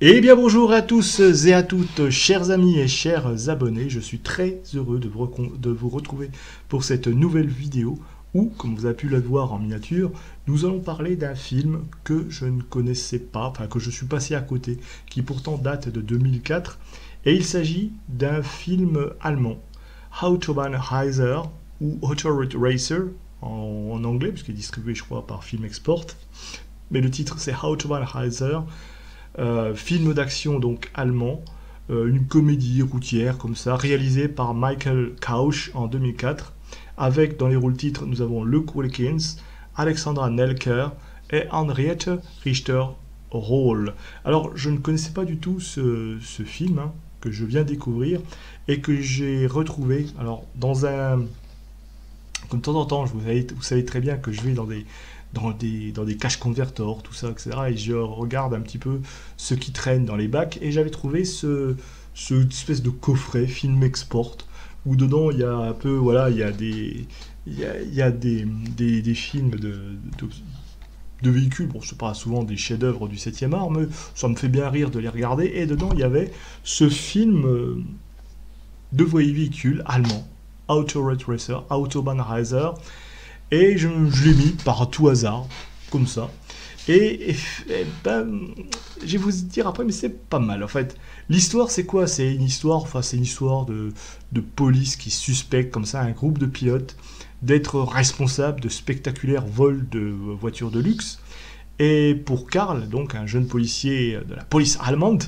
Eh bien bonjour à tous et à toutes, chers amis et chers abonnés, je suis très heureux de vous retrouver pour cette nouvelle vidéo où, comme vous avez pu le voir en miniature, nous allons parler d'un film que je ne connaissais pas, enfin que je suis passé à côté, qui pourtant date de 2004, et il s'agit d'un film allemand, Autobahnreiser ou Auto Racer en anglais, puisqu'il est distribué je crois par Film Export, mais le titre c'est Autobahnreiser. Film d'action donc allemand, une comédie routière comme ça, réalisée par Michael Kausch en 2004, avec dans les rôles titres nous avons Luke Wilkins, Alexandra Nelker et Henriette Richter-Roll. Alors je ne connaissais pas du tout ce film hein, que je viens de découvrir et que j'ai retrouvé alors dans un comme de temps en temps, vous savez très bien que je vais dans des caches convertors, tout ça, etc. Et je regarde un petit peu ce qui traîne dans les bacs. Et j'avais trouvé ce espèce de coffret film export où dedans il y a un peu, voilà, il y a des films de véhicules. Bon, c'est pas souvent des chefs-d'œuvre du 7e art, mais ça me fait bien rire de les regarder. Et dedans il y avait ce film de véhicules allemand. Auto Racer, Autobahnreiser, et je l'ai mis par tout hasard, comme ça. Et ben, je vais vous dire après, mais c'est pas mal en fait. L'histoire, c'est quoi? C'est une histoire, enfin, c'est une histoire de police qui suspecte comme ça un groupe de pilotes d'être responsable de spectaculaires vols de voitures de luxe. Et pour Karl, donc un jeune policier de la police allemande,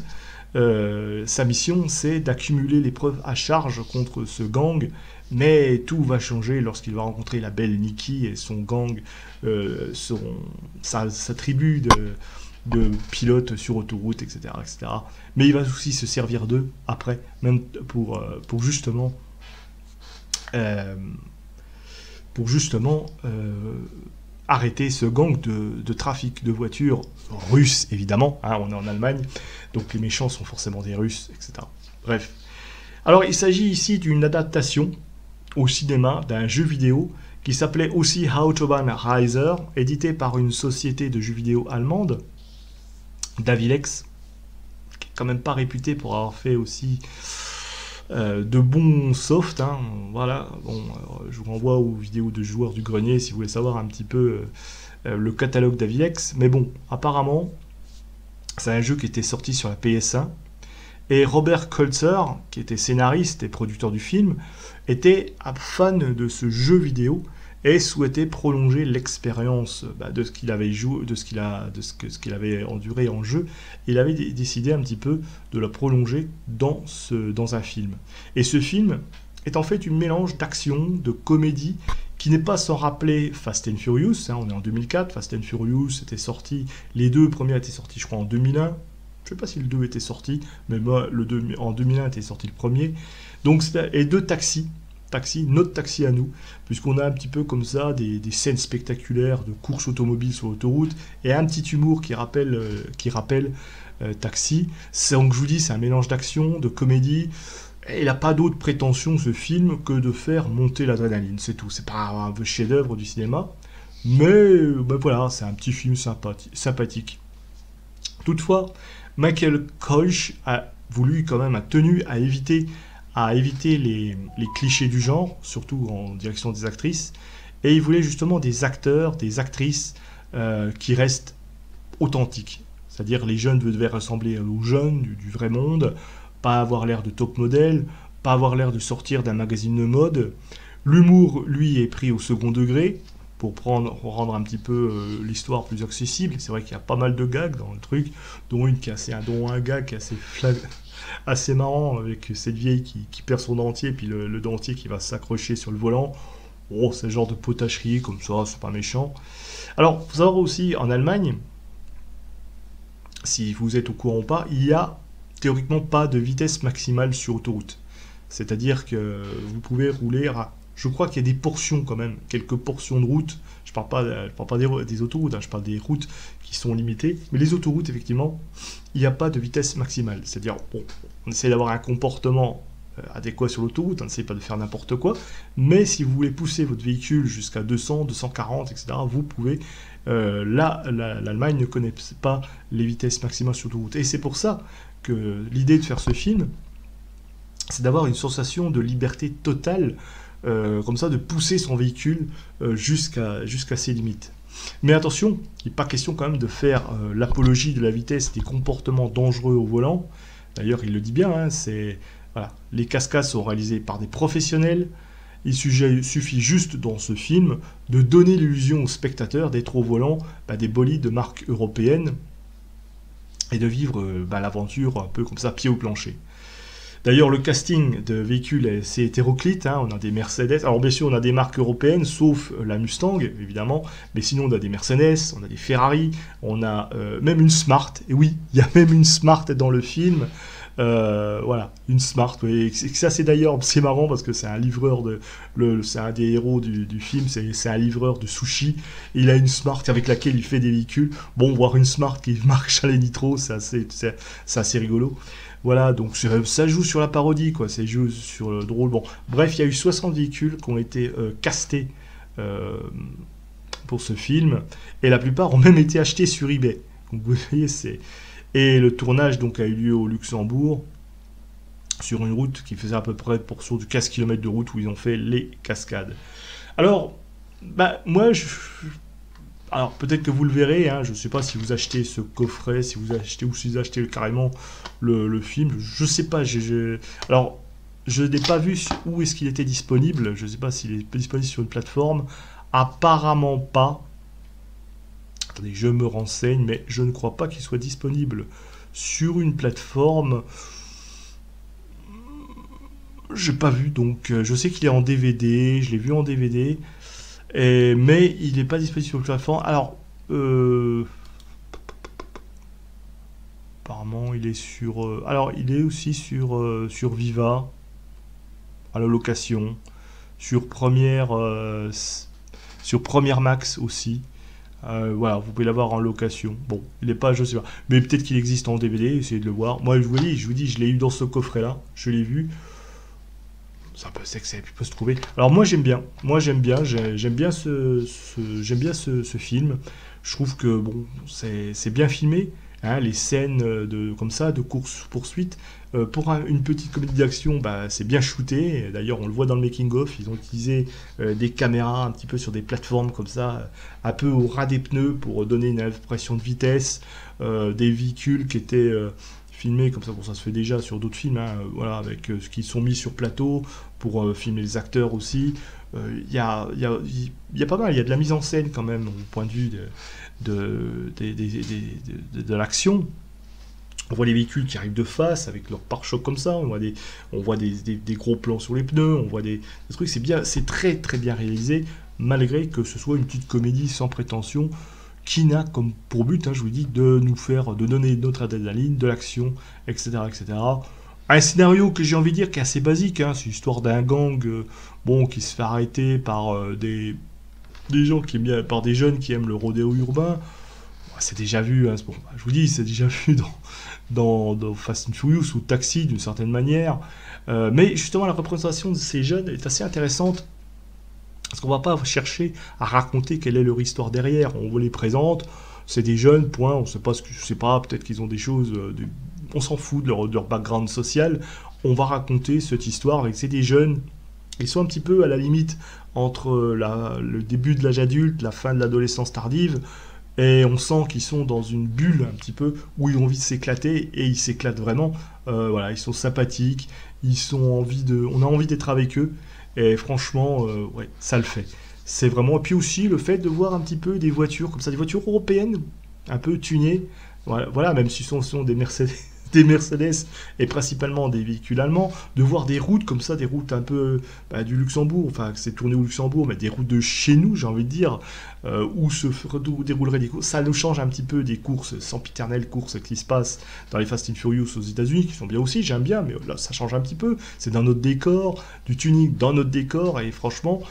sa mission, c'est d'accumuler les preuves à charge contre ce gang, mais tout va changer lorsqu'il va rencontrer la belle Nikki et son gang, sa tribu de pilotes sur autoroute, etc., etc. Mais il va aussi se servir d'eux après, même pour justement, euh, arrêter ce gang de trafic de voitures russes, évidemment. Hein, on est en Allemagne, donc les méchants sont forcément des Russes, etc. Bref. Alors, il s'agit ici d'une adaptation au cinéma d'un jeu vidéo qui s'appelait aussi Autobahnreiser, édité par une société de jeux vidéo allemande, Davilex, qui est quand même pas réputée pour avoir fait aussi de bons soft. Hein, voilà, bon, je vous renvoie aux vidéos de joueurs du grenier si vous voulez savoir un petit peu le catalogue d'Avilex. Mais bon, apparemment, c'est un jeu qui était sorti sur la PS1. Et Robert Kulzer, qui était scénariste et producteur du film, était fan de ce jeu vidéo et souhaitait prolonger l'expérience de ce qu'il avait joué, de ce qu'il avait enduré en jeu. Il avait décidé un petit peu de la prolonger dans un film. Et ce film est en fait une mélange d'action, de comédie, qui n'est pas sans rappeler Fast and Furious. Hein, on est en 2004, Fast and Furious était sorti, les deux premiers étaient sortis je crois en 2001. Je ne sais pas si le 2 était sorti, mais moi, en 2001 était sorti le premier. Donc, et deux taxis, notre taxi à nous, puisqu'on a un petit peu comme ça des scènes spectaculaires de courses automobiles sur l'autoroute, et un petit humour qui rappelle Taxi. Donc, je vous dis, c'est un mélange d'action, de comédie. Et il n'a pas d'autre prétention, ce film, que de faire monter l'adrénaline, c'est tout. C'est pas un chef-d'œuvre du cinéma, mais voilà, c'est un petit film sympathique. Toutefois, Michael Kausch a voulu quand même, a tenu à éviter les clichés du genre, surtout en direction des actrices, et il voulait justement des acteurs, des actrices qui restent authentiques. C'est-à-dire les jeunes devaient ressembler aux jeunes du vrai monde, pas avoir l'air de top modèle, pas avoir l'air de sortir d'un magazine de mode. L'humour, lui, est pris au second degré, pour rendre un petit peu l'histoire plus accessible. C'est vrai qu'il y a pas mal de gags dans le truc, dont un gag qui est assez marrant, avec cette vieille qui perd son dentier, puis le dentier qui va s'accrocher sur le volant. Oh, c'est le genre de potacherie, comme ça, c'est pas méchant. Alors, faut savoir aussi, en Allemagne, si vous êtes au courant ou pas, il y a théoriquement pas de vitesse maximale sur autoroute. C'est-à-dire que vous pouvez rouler à... Je crois qu'il y a des portions quand même, quelques portions de route. Je parle pas des autoroutes, hein, je parle des routes qui sont limitées. Mais les autoroutes, effectivement, il n'y a pas de vitesse maximale. C'est-à-dire, bon, on essaie d'avoir un comportement adéquat sur l'autoroute, n'essayez pas de faire n'importe quoi, mais si vous voulez pousser votre véhicule jusqu'à 200, 240, etc., vous pouvez. Là, l'Allemagne ne connaît pas les vitesses maximales sur l'autoroute. Et c'est pour ça que l'idée de faire ce film, c'est d'avoir une sensation de liberté totale, comme ça, de pousser son véhicule jusqu'à ses limites. Mais attention, il n'est pas question quand même de faire l'apologie de la vitesse, des comportements dangereux au volant. D'ailleurs, il le dit bien, hein, voilà, les cascades sont réalisées par des professionnels. Il suffit juste dans ce film de donner l'illusion aux spectateurs d'être au volant des bolides de marque européenne et de vivre l'aventure un peu comme ça, pied au plancher. D'ailleurs, le casting de véhicules est assez hétéroclite, hein. On a des Mercedes, alors bien sûr on a des marques européennes, sauf la Mustang, évidemment, mais sinon on a des Mercedes, on a des Ferrari, on a même une Smart, et oui, il y a même une Smart dans le film, voilà, une Smart, et ça c'est d'ailleurs, c'est marrant parce que c'est un livreur, c'est un des héros du film, c'est un livreur de sushi, et il a une Smart avec laquelle il fait des véhicules, bon, voir une Smart qui marche à la nitro, c'est assez rigolo. Voilà, donc ça joue sur la parodie, quoi, ça joue sur le drôle. Bon, bref, il y a eu 60 véhicules qui ont été castés pour ce film, et la plupart ont même été achetés sur eBay. Donc vous voyez, et le tournage donc a eu lieu au Luxembourg, sur une route qui faisait à peu près sur du 15 km de route où ils ont fait les cascades. Alors, moi, alors peut-être que vous le verrez, hein, je ne sais pas si vous achetez ce coffret, si vous achetez carrément le film, je ne sais pas. Alors, je n'ai pas vu où est-ce qu'il était disponible, je ne sais pas s'il est disponible sur une plateforme, apparemment pas. Attendez, je me renseigne, mais je ne crois pas qu'il soit disponible sur une plateforme. Je n'ai pas vu, donc je sais qu'il est en DVD, je l'ai vu en DVD. Mais il n'est pas disponible sur le plateforme. Alors, apparemment, il est sur. Alors, il est aussi sur Viva, à la location, sur Première Max aussi. Voilà, vous pouvez l'avoir en location. Bon, il n'est pas, je sais pas, mais peut-être qu'il existe en DVD. Essayez de le voir. Moi, je vous dis, je l'ai eu dans ce coffret-là. Je l'ai vu. C'est que ça peut se trouver. Alors moi j'aime bien ce film. Je trouve que bon, c'est bien filmé, hein, les scènes comme ça de course poursuite. Pour une petite comédie d'action, c'est bien shooté. D'ailleurs on le voit dans le making of, ils ont utilisé des caméras un petit peu sur des plateformes comme ça, un peu au ras des pneus pour donner une impression de vitesse, des véhicules qui étaient filmés comme ça, bon, ça se fait déjà sur d'autres films, hein, voilà, avec ce qui sont mis sur plateau pour filmer les acteurs aussi. Il y a pas mal, il y a de la mise en scène quand même au point de vue de l'action. On voit les véhicules qui arrivent de face avec leur pare-chocs comme ça, on voit des gros plans sur les pneus, on voit des trucs, c'est très très bien réalisé, malgré que ce soit une petite comédie sans prétention, qui n'a comme pour but, hein, je vous dis, de donner notre adrénaline, de l'action, etc., etc. Un scénario que j'ai envie de dire qui est assez basique, hein, c'est l'histoire d'un gang qui se fait arrêter par des gens par des jeunes qui aiment le rodéo urbain. C'est déjà vu, hein, je vous dis, c'est déjà vu dans Fast and Furious ou Taxi d'une certaine manière. Mais justement, la représentation de ces jeunes est assez intéressante. Parce qu'on ne va pas chercher à raconter quelle est leur histoire derrière. On vous les présente, c'est des jeunes, point, on ne sait pas peut-être qu'ils ont des choses, on s'en fout de leur background social. On va raconter cette histoire avec des jeunes. Ils sont un petit peu à la limite entre le début de l'âge adulte, la fin de l'adolescence tardive, et on sent qu'ils sont dans une bulle un petit peu où ils ont envie de s'éclater, et ils s'éclatent vraiment. Voilà, ils sont sympathiques, on a envie d'être avec eux. Et franchement, ouais, ça le fait. C'est vraiment... Et puis aussi, le fait de voir un petit peu des voitures, comme ça, des voitures européennes, un peu tunées. Voilà, même si ce sont des Mercedes, et principalement des véhicules allemands, de voir des routes comme ça, des routes un peu du Luxembourg, enfin, c'est tourné au Luxembourg, mais des routes de chez nous, j'ai envie de dire, où se dérouleraient des courses. Ça nous change un petit peu des courses, sempiternelles courses qui se passent dans les Fast and Furious aux États-Unis, qui sont bien aussi, j'aime bien, mais là, ça change un petit peu. C'est dans notre décor, du tuning dans notre décor, et franchement,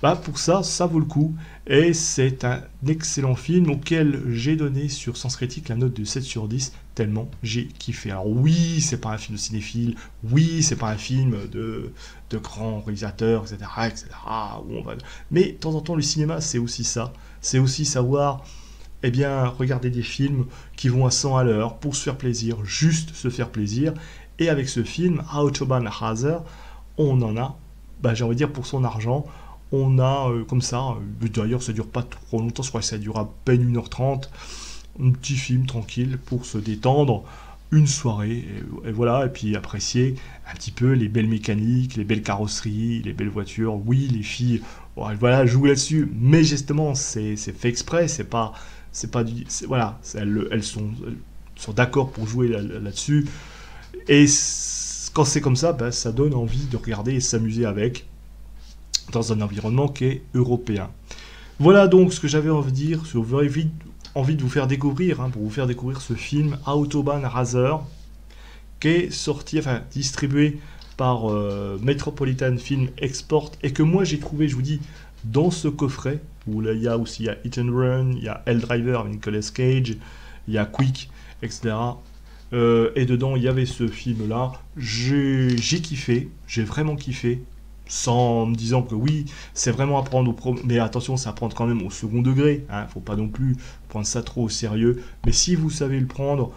Bah pour ça, ça vaut le coup. Et c'est un excellent film auquel j'ai donné sur Sens Critique la note de 7 sur 10, tellement j'ai kiffé. Alors oui, c'est pas un film de cinéphile, oui, c'est pas un film de grands réalisateurs, etc., etc., où on va... Mais de temps en temps, le cinéma, c'est aussi ça. C'est aussi savoir, eh bien, regarder des films qui vont à 100 à l'heure pour se faire plaisir, juste se faire plaisir. Et avec ce film, Autobahnraser, on en a, bah, j'ai envie de dire, pour son argent. On a comme ça, d'ailleurs ça dure pas trop longtemps, je crois que ça dure à peine 1h30, un petit film tranquille pour se détendre, une soirée, et voilà, et puis apprécier un petit peu les belles mécaniques, les belles carrosseries, les belles voitures. Oui, les filles, voilà, jouent là-dessus, mais justement, c'est fait exprès, c'est pas du, voilà, elles sont d'accord pour jouer là-dessus, et quand c'est comme ça, bah, ça donne envie de regarder et s'amuser avec, dans un environnement qui est européen. Voilà donc ce que j'avais envie de dire, envie de vous faire découvrir, pour vous faire découvrir ce film Autobahnraser, qui est sorti, enfin distribué par Metropolitan Film Export, et que moi j'ai trouvé, je vous dis, dans ce coffret, où là il y a aussi Hit and Run, il y a Hell Driver avec Nicolas Cage, il y a Quick, etc. Et dedans il y avait ce film là, j'ai kiffé, j'ai vraiment kiffé, sans me disant que oui, c'est vraiment à prendre mais attention, c'est à prendre quand même au second degré, faut pas non plus prendre ça trop au sérieux, mais si vous savez le prendre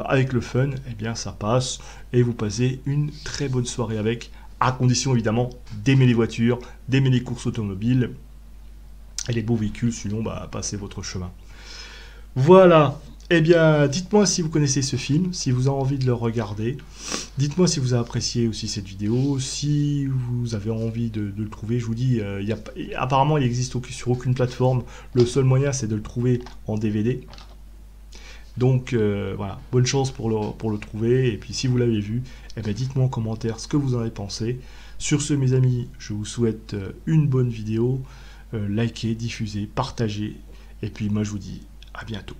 avec le fun, eh bien ça passe, et vous passez une très bonne soirée avec, à condition évidemment d'aimer les voitures, d'aimer les courses automobiles, et les beaux véhicules, sinon bah passez votre chemin. Voilà. Eh bien, dites-moi si vous connaissez ce film, si vous avez envie de le regarder. Dites-moi si vous avez apprécié aussi cette vidéo, si vous avez envie de le trouver. Je vous dis, apparemment, il n'existe sur aucune plateforme. Le seul moyen, c'est de le trouver en DVD. Donc, voilà, bonne chance pour le trouver. Et puis, si vous l'avez vu, eh bien, dites-moi en commentaire ce que vous en avez pensé. Sur ce, mes amis, je vous souhaite une bonne vidéo. Likez, diffusez, partagez. Et puis, moi, je vous dis à bientôt.